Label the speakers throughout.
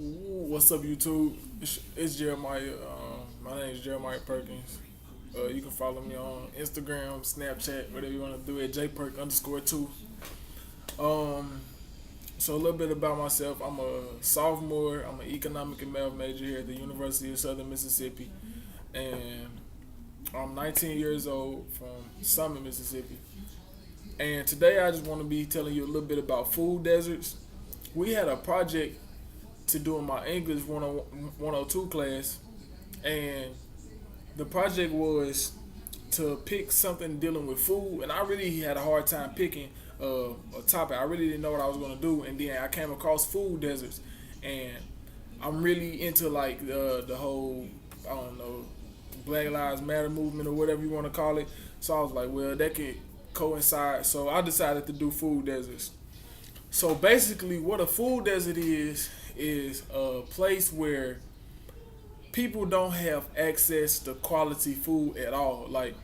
Speaker 1: What's up, YouTube? It's Jeremiah. My name is Jeremiah Perkins. You can follow me on Instagram, Snapchat, whatever you want to do at jperk_2. Um, so a little bit about myself. I'm a sophomore. I'm an economic and math major here at the University of Southern Mississippi, and I'm 19 years old from Summit, Mississippi. And today I just want to be telling you a little bit about food deserts. We had a project to do in my English 102 class, and the project was to pick something dealing with food, and I really had a hard time picking a topic. I really didn't know what I was gonna do, and then I came across food deserts, and I'm really into like the whole, I don't know, Black Lives Matter movement or whatever you want to call it. So I was like, well, that could coincide. So I decided to do food deserts. So basically, what a food desert is a place where people don't have access to quality food at all. Like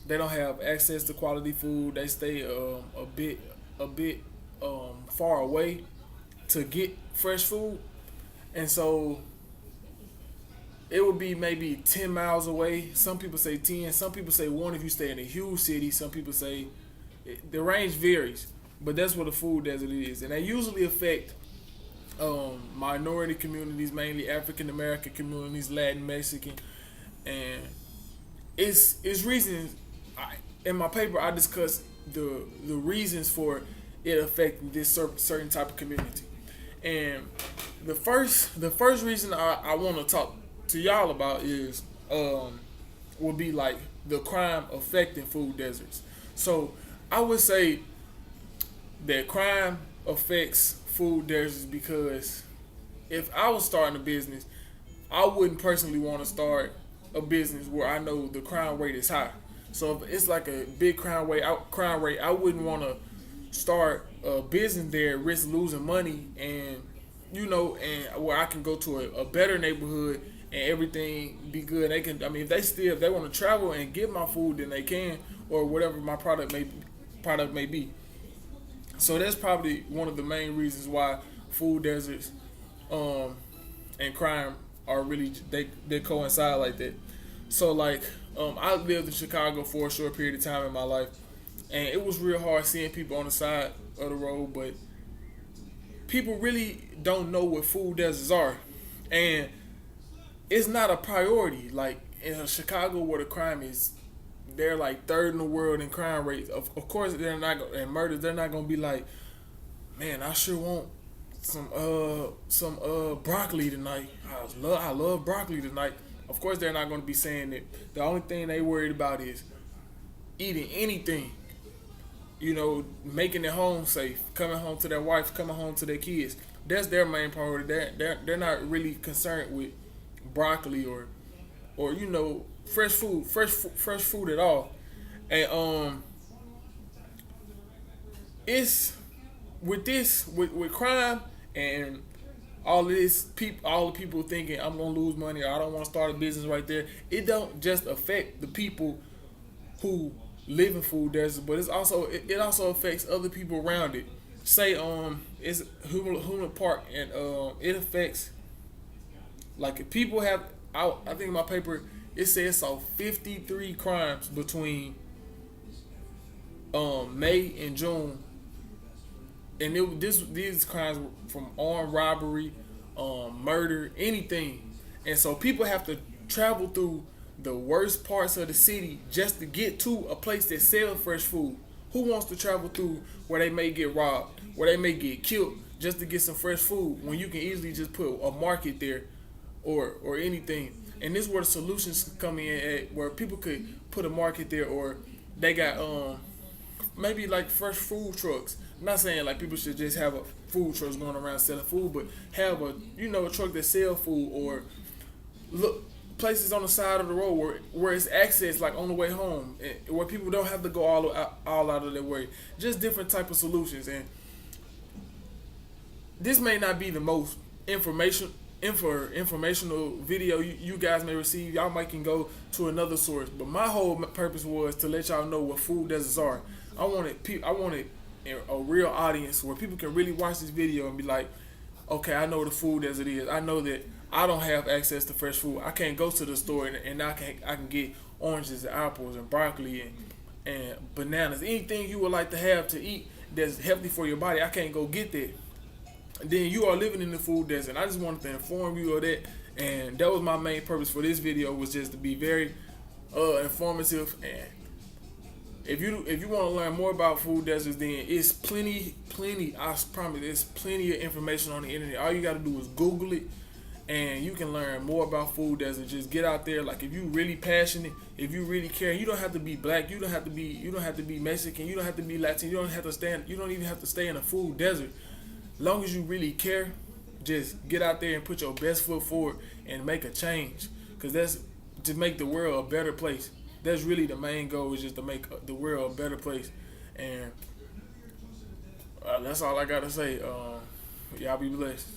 Speaker 1: they don't have access to quality food. They stay a bit far away to get fresh food, and so it would be maybe 10 miles away. Some people say 10. Some people say one if you stay in a huge city. Some people say the range varies, but that's what a food desert is, and they usually affect minority communities, mainly African American communities, Latin, Mexican, and it's reasons. In my paper, I discuss the reasons for it affecting this certain type of community, and the first reason I want to talk to y'all about is will be like the crime affecting food deserts. So I would say that crime affects food deserts because if I was starting a business, I wouldn't personally want to start a business where I know the crime rate is high. So if it's like a big crime rate, I wouldn't want to start a business there, risk losing money, and and where I can go to a better neighborhood and everything be good. They can, I mean, if they want to travel and get my food, then they can, or whatever my product may be. So that's probably one of the main reasons why food deserts um, and crime are really they coincide like that. So like I lived in Chicago for a short period of time in my life, and it was real hard seeing people on the side of the road, but people really don't know what food deserts are, and it's not a priority. Like in Chicago, where the crime is, they're like third in the world in crime rates. Of course, they're not and murders. They're not gonna be like, man, I sure want some broccoli tonight. I love broccoli tonight. Of course, they're not gonna be saying that. The only thing they worried about is eating anything. Making it home safe, coming home to their wife, coming home to their kids. That's their main priority. They're not really concerned with broccoli or fresh food at all. And it's with crime and all the people thinking I'm gonna lose money or I don't want to start a business right there. It don't just affect the people who live in food deserts, but it also affects other people around it. Say it's Hula Park, and it affects, like, if people have, I think in my paper it says saw 53 crimes between May and June, and these crimes were from armed robbery, murder, anything, and so people have to travel through the worst parts of the city just to get to a place that sells fresh food. Who wants to travel through where they may get robbed, where they may get killed, just to get some fresh food when you can easily just put a market there, or anything? And this is where the solutions come in at, where people could put a market there, or they got maybe like fresh food trucks. I'm not saying like people should just have a food trucks going around selling food, but have a truck that sell food, or look places on the side of the road where it's access, like on the way home, where people don't have to go all out of their way. Just different type of solutions. And this may not be the most informational video you guys may receive. Y'all might can go to another source, but my whole purpose was to let y'all know what food deserts are. I wanted a real audience where people can really watch this video and be like, okay, I know the food as it is. I know that I don't have access to fresh food. I can't go to the store and I can get oranges and apples and broccoli and bananas. Anything you would like to have to eat that's healthy for your body, I can't go get that. Then you are living in the food desert. I just wanted to inform you of that, and that was my main purpose for this video, was just to be very informative. And if you want to learn more about food deserts, then it's plenty. I promise, there's plenty of information on the internet. All you got to do is Google it, and you can learn more about food deserts. Just get out there. Like, if you really passionate, if you really care, you don't have to be black. You don't have to be Mexican. You don't have to be Latin. You don't even have to stay in a food desert. Long as you really care, just get out there and put your best foot forward and make a change. Because that's to make the world a better place. That's really the main goal, is just to make the world a better place. And that's all I got to say. Y'all be blessed.